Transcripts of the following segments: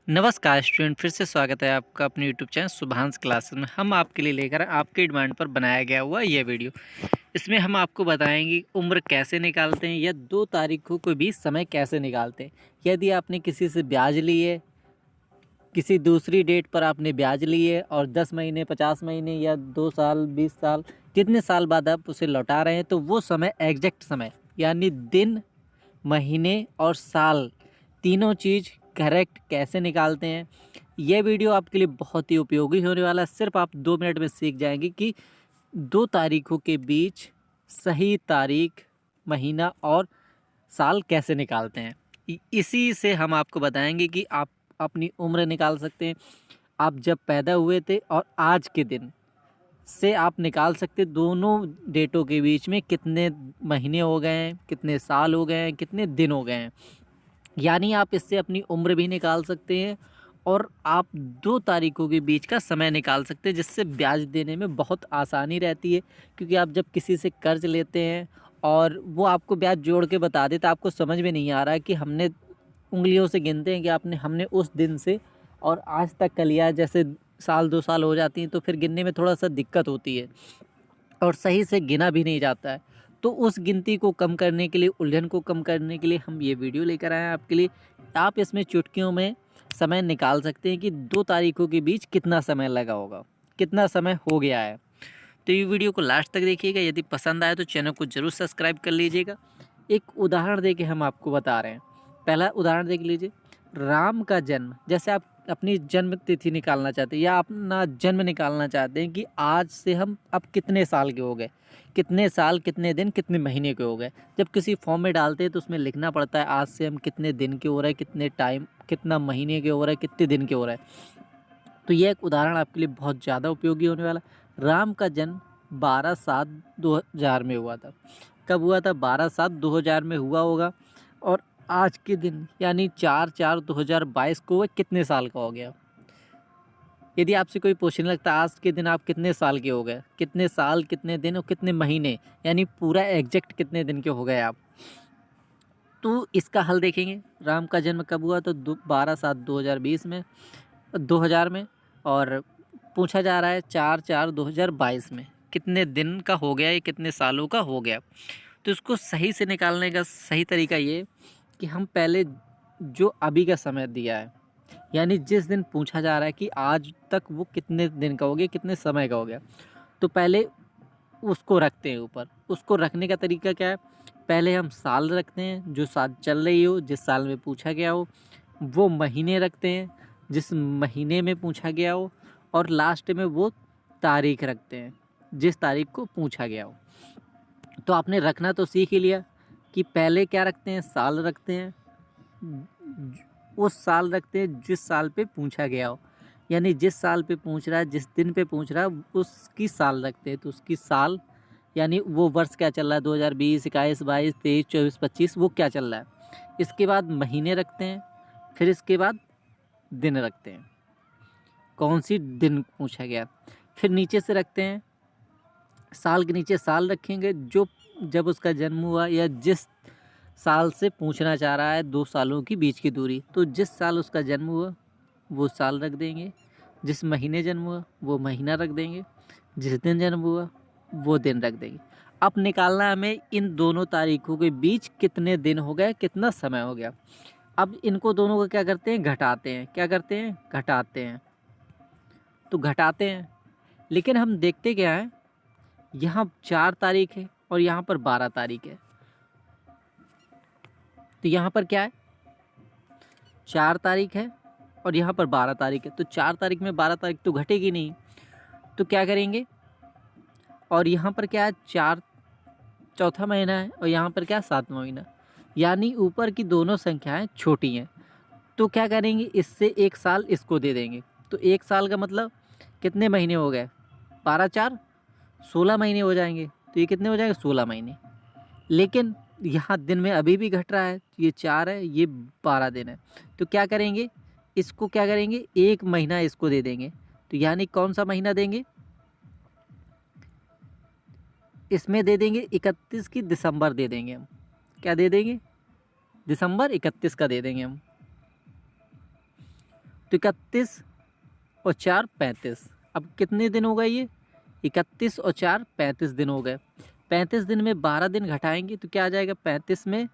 नमस्कार स्टूडेंट, फिर से स्वागत है आपका अपने यूट्यूब चैनल शुभांश क्लासेस में। हम आपके लिए लेकर आए आपकी डिमांड पर बनाया गया हुआ ये वीडियो। इसमें हम आपको बताएंगे उम्र कैसे निकालते हैं या 2 तारीखों के बीच समय कैसे निकालते हैं। यदि आपने किसी से ब्याज लिए, किसी दूसरी डेट पर आपने ब्याज लिए और 10 महीने, 50 महीने या 2 साल, 20 साल, कितने साल बाद आप उसे लौटा रहे हैं, तो वो समय एग्जैक्ट समय यानी दिन, महीने और साल तीनों चीज़ करेक्ट कैसे निकालते हैं। ये वीडियो आपके लिए बहुत ही उपयोगी होने वाला है। सिर्फ आप 2 मिनट में सीख जाएंगे कि 2 तारीखों के बीच सही तारीख, महीना और साल कैसे निकालते हैं। इसी से हम आपको बताएंगे कि आप अपनी उम्र निकाल सकते हैं। आप जब पैदा हुए थे और आज के दिन से आप निकाल सकते दोनों डेटों के बीच में कितने महीने हो गए हैं, कितने साल हो गए हैं, कितने दिन हो गए हैं। यानी आप इससे अपनी उम्र भी निकाल सकते हैं और आप 2 तारीखों के बीच का समय निकाल सकते हैं, जिससे ब्याज देने में बहुत आसानी रहती है। क्योंकि आप जब किसी से कर्ज लेते हैं और वो आपको ब्याज जोड़ के बता देता, आपको समझ में नहीं आ रहा है कि हमने उंगलियों से गिनते हैं कि हमने उस दिन से और आज तक का लिया। जैसे साल 2 साल हो जाती हैं तो फिर गिनने में थोड़ा सा दिक्कत होती है और सही से गिना भी नहीं जाता है। तो उस गिनती को कम करने के लिए, उलझन को कम करने के लिए हम ये वीडियो लेकर आए हैं आपके लिए। आप इसमें चुटकियों में समय निकाल सकते हैं कि 2 तारीखों के बीच कितना समय लगा होगा, कितना समय हो गया है। तो ये वीडियो को लास्ट तक देखिएगा। यदि पसंद आए तो चैनल को ज़रूर सब्सक्राइब कर लीजिएगा। एक उदाहरण दे के हम आपको बता रहे हैं। पहला उदाहरण देख लीजिए। राम का जन्म, जैसे आप अपनी जन्म तिथि निकालना चाहते हैं या अपना जन्म निकालना चाहते हैं कि आज से हम अब कितने साल के हो गए, कितने साल, कितने दिन, कितने महीने के हो गए। जब किसी फॉर्म में डालते हैं तो उसमें लिखना पड़ता है आज से हम कितने दिन के हो रहे हैं, कितने टाइम, कितना महीने के हो रहा है, कितने दिन के हो रहा है। तो ये एक उदाहरण आपके लिए बहुत ज़्यादा उपयोगी होने वाला। राम का जन्म 12/7/2000 में हुआ था। कब हुआ था? 12/7/2000 में हुआ होगा। और आज के दिन यानी 4/4/2022 को वह कितने साल का हो गया। यदि आपसे कोई पूछने लगता आज के दिन आप कितने साल के हो गए, कितने साल, कितने दिन और कितने महीने, यानी पूरा एग्जैक्ट कितने दिन के हो गए आप, तो इसका हल देखेंगे। राम का जन्म कब हुआ? तो 12/7/2020 में, 2000 में। और पूछा जा रहा है 4/4/2022 में कितने दिन का हो गया, ये कितने सालों का हो गया। तो इसको सही से निकालने का सही तरीका ये कि हम पहले जो अभी का समय दिया है, यानी जिस दिन पूछा जा रहा है कि आज तक वो कितने दिन का हो गया, कितने समय का हो गया, तो पहले उसको रखते हैं ऊपर। उसको रखने का तरीका क्या है? पहले हम साल रखते हैं, जो साल चल रही हो, जिस साल में पूछा गया हो। वो महीने रखते हैं, जिस महीने में पूछा गया हो। और लास्ट में वो तारीख रखते हैं, जिस तारीख को पूछा गया हो। तो आपने रखना तो सीख ही लिया कि पहले क्या रखते हैं, साल रखते हैं। उस साल रखते हैं जिस साल पे पूछा गया हो, यानी जिस साल पे पूछ रहा है, जिस दिन पे पूछ रहा है, उसकी साल रखते हैं। तो उसकी साल यानी वो वर्ष क्या चल रहा है, 2020, 21, 22, 23, 24, 25, वो क्या चल रहा है। इसके बाद महीने रखते हैं, फिर इसके बाद दिन रखते हैं, कौन सी दिन पूछा गया। फिर नीचे से रखते हैं, साल के नीचे साल रखेंगे जो जब उसका जन्म हुआ या जिस साल से पूछना चाह रहा है, 2 सालों की बीच की दूरी। तो जिस साल उसका जन्म हुआ वो साल रख देंगे, जिस महीने जन्म हुआ वो महीना रख देंगे, जिस दिन जन्म हुआ वो दिन रख देंगे। अब निकालना है हमें इन दोनों तारीखों के बीच कितने दिन हो गए, कितना समय हो गया। अब इनको दोनों को क्या करते हैं, घटाते हैं। क्या करते हैं? घटाते हैं। तो घटाते हैं, लेकिन हम देखते क्या है, यहाँ 4 तारीख है और यहाँ पर 12 तारीख है। तो यहाँ पर क्या है, 4 तारीख है और यहाँ पर 12 तारीख है। तो 4 तारीख में 12 तारीख तो घटेगी नहीं। तो क्या करेंगे, और यहाँ पर क्या है, 4 चौथा महीना है और यहाँ पर क्या है, 7वां महीना। यानी ऊपर की दोनों संख्याएं छोटी हैं। तो क्या करेंगे, इससे 1 साल इसको दे देंगे। तो 1 साल का मतलब कितने महीने हो गए, 12×4 16 महीने हो जाएंगे। तो ये कितने हो जाएंगे, 16 महीने। लेकिन यहाँ दिन में अभी भी घट रहा है, ये 4 है, ये 12 दिन है। तो क्या करेंगे, इसको क्या करेंगे, 1 महीना इसको दे देंगे। तो यानी कौन सा महीना देंगे, इसमें दे देंगे 31 की दिसंबर दे देंगे हम। क्या दे देंगे, दिसंबर 31 का दे देंगे हम। तो 31 और 4 35। अब कितने दिन हो गए ये? 31 और 4 35 दिन हो गए। 35 दिन में 12 दिन घटाएंगे तो क्या आ जाएगा? 35 में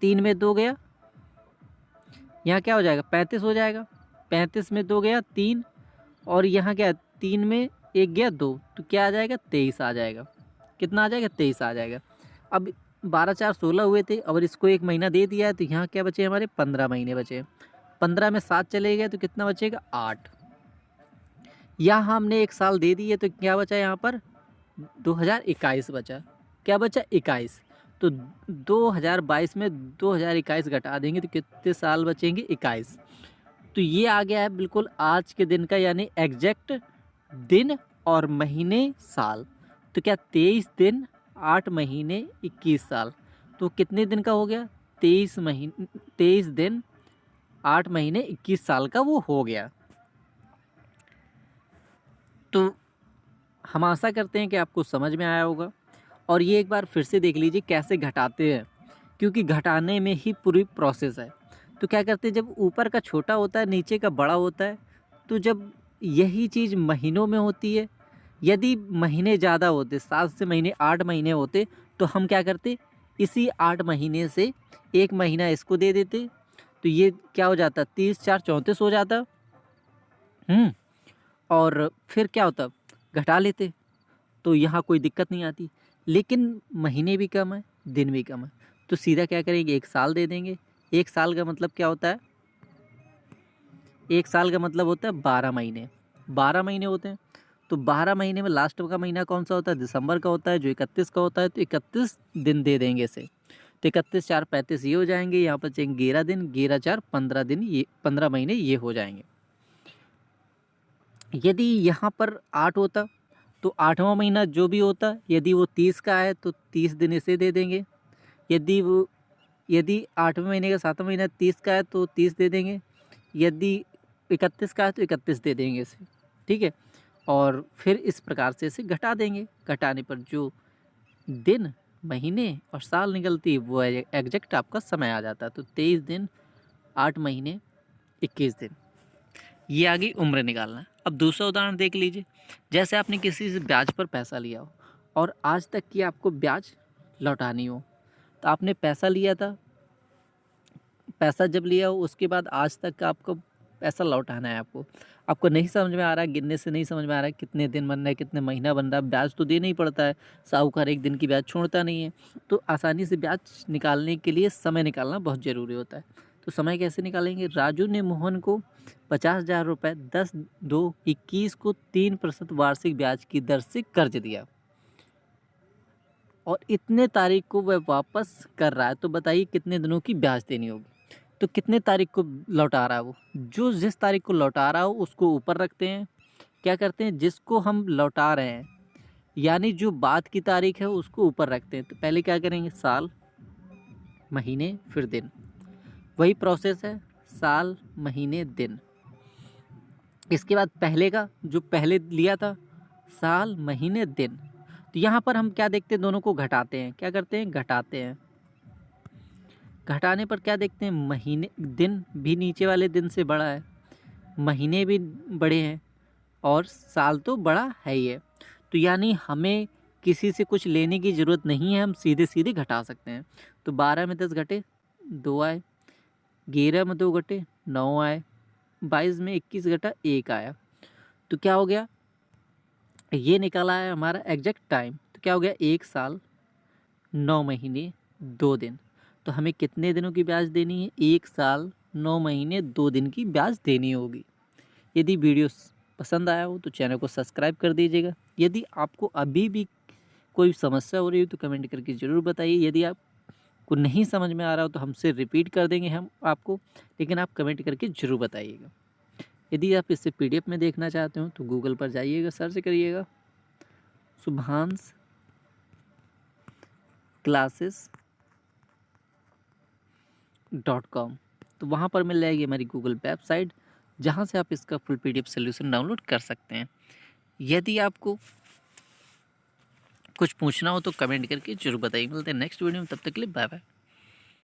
3 में 2 गया, यहाँ क्या हो जाएगा? 35 हो जाएगा। 35 में 2 गया 3, और यहाँ क्या 3 में 1 गया 2, तो क्या आ जाएगा? 23 आ जाएगा। कितना आ जाएगा? 23 आ जाएगा। अब 12 4 16 हुए थे, और इसको 1 महीना दे दिया है, तो यहाँ क्या बचे हमारे? 15 महीने बचे। 15 में 7 चले गए तो कितना बचेगा? 8। यहाँ हमने 1 साल दे दिए तो क्या बचा यहाँ पर? 2021 बचा। क्या बचा? 21। तो 2022 में 2021 घटा देंगे तो कितने साल बचेंगे? 21। तो ये आ गया है बिल्कुल आज के दिन का, यानी एग्जैक्ट दिन और महीने साल। तो क्या 23 दिन 8 महीने 21 साल, तो कितने दिन का हो गया? 23 दिन 8 महीने 21 साल का वो हो गया। तो हम आशा करते हैं कि आपको समझ में आया होगा, और ये एक बार फिर से देख लीजिए कैसे घटाते हैं, क्योंकि घटाने में ही पूरी प्रोसेस है। तो क्या करते हैं, जब ऊपर का छोटा होता है नीचे का बड़ा होता है, तो जब यही चीज़ महीनों में होती है, यदि महीने ज़्यादा होते 7 से महीने 8 महीने होते, तो हम क्या करते? इसी 8 महीने से 1 महीना इसको दे देते, तो ये क्या हो जाता? 30 4 34 हो जाता। और फिर क्या होता? घटा लेते, तो यहाँ कोई दिक्कत नहीं आती। लेकिन महीने भी कम है, दिन भी कम है, तो सीधा क्या करेंगे? 1 साल दे देंगे। 1 साल का मतलब क्या होता है? 1 साल का मतलब होता है 12 महीने। 12 महीने होते हैं, तो 12 महीने में लास्ट का महीना कौन सा होता है? दिसंबर का होता है, जो 31 का होता है, तो 31 दिन दे देंगे इसे। तो 31 4 35 ये हो जाएंगे, यहाँ पर बचेंगे 11 दिन, 11 4 15 दिन, ये 15 महीने ये हो जाएंगे। यदि यहाँ पर 8 होता, तो 8वां महीना जो भी होता, यदि वो 30 का है तो 30 दिन इसे दे देंगे। यदि 8वें महीने का 7वां महीना 30 का है तो 30 दे देंगे। यदि 31 का है तो 31 दे देंगे इसे, ठीक है। और फिर इस प्रकार से इसे घटा देंगे। घटाने पर जो दिन, महीने और साल निकलती है वो एग्जैक्ट आपका समय आ जाता है। तो 23 दिन 8 महीने 21 दिन, ये आ गई उम्र निकालना। अब दूसरा उदाहरण देख लीजिए। जैसे आपने किसी से ब्याज पर पैसा लिया हो, और आज तक की आपको ब्याज लौटानी हो। तो आपने पैसा लिया था, पैसा जब लिया हो उसके बाद आज तक का आपको पैसा लौटाना है। आपको नहीं समझ में आ रहा है, गिनने से नहीं समझ में आ रहा है कितने दिन बन रहा है, कितने महीना बन रहा है। ब्याज तो देना ही पड़ता है, साहूकार एक दिन की ब्याज छोड़ता नहीं है। तो आसानी से ब्याज निकालने के लिए समय निकालना बहुत ज़रूरी होता है। तो समय कैसे निकालेंगे? राजू ने मोहन को 50,000 रुपये 10/2/21 को 3% वार्षिक ब्याज की दर से कर्ज दिया, और इतने तारीख को वह वापस कर रहा है। तो बताइए कितने दिनों की ब्याज देनी होगी? तो कितने तारीख को लौटा रहा है वो? जो जिस तारीख को लौटा रहा हो उसको ऊपर रखते हैं। क्या करते हैं? जिसको हम लौटा रहे हैं, यानी जो बाद की तारीख है उसको ऊपर रखते हैं। तो पहले क्या करेंगे? साल, महीने, फिर दिन। वही प्रोसेस है, साल, महीने, दिन। इसके बाद पहले का, जो पहले लिया था, साल, महीने, दिन। तो यहाँ पर हम क्या देखते हैं? दोनों को घटाते हैं। क्या करते हैं? घटाते हैं। घटाने पर क्या देखते हैं? महीने, दिन भी नीचे वाले दिन से बड़ा है, महीने भी बड़े हैं, और साल तो बड़ा है ही है। तो यानी हमें किसी से कुछ लेने की ज़रूरत नहीं है, हम सीधे सीधे घटा सकते हैं। तो 12 में 10 घटे 2 आए, 11 में 2 घटे 9 आए, 22 में 21 घटा 1 आया। तो क्या हो गया? ये निकाला है हमारा एग्जैक्ट टाइम। तो क्या हो गया? 1 साल 9 महीने 2 दिन। तो हमें कितने दिनों की ब्याज देनी है? 1 साल 9 महीने 2 दिन की ब्याज देनी होगी। यदि वीडियो पसंद आया हो तो चैनल को सब्सक्राइब कर दीजिएगा। यदि आपको अभी भी कोई समस्या हो रही हो तो कमेंट करके ज़रूर बताइए। यदि आपको नहीं समझ में आ रहा हो तो हमसे रिपीट कर देंगे हम आपको, लेकिन आप कमेंट करके ज़रूर बताइएगा। यदि आप इसे PDF में देखना चाहते हो तो गूगल पर जाइएगा, सर्च करिएगा शुभांश classes.com। तो वहाँ पर मिल जाएगी हमारी गूगल वेबसाइट, जहाँ से आप इसका फुल PDF सोल्यूशन डाउनलोड कर सकते हैं। यदि आपको कुछ पूछना हो तो कमेंट करके जरूर बताइए। मिलते हैं नेक्स्ट वीडियो में, तब तक के लिए बाय बाय।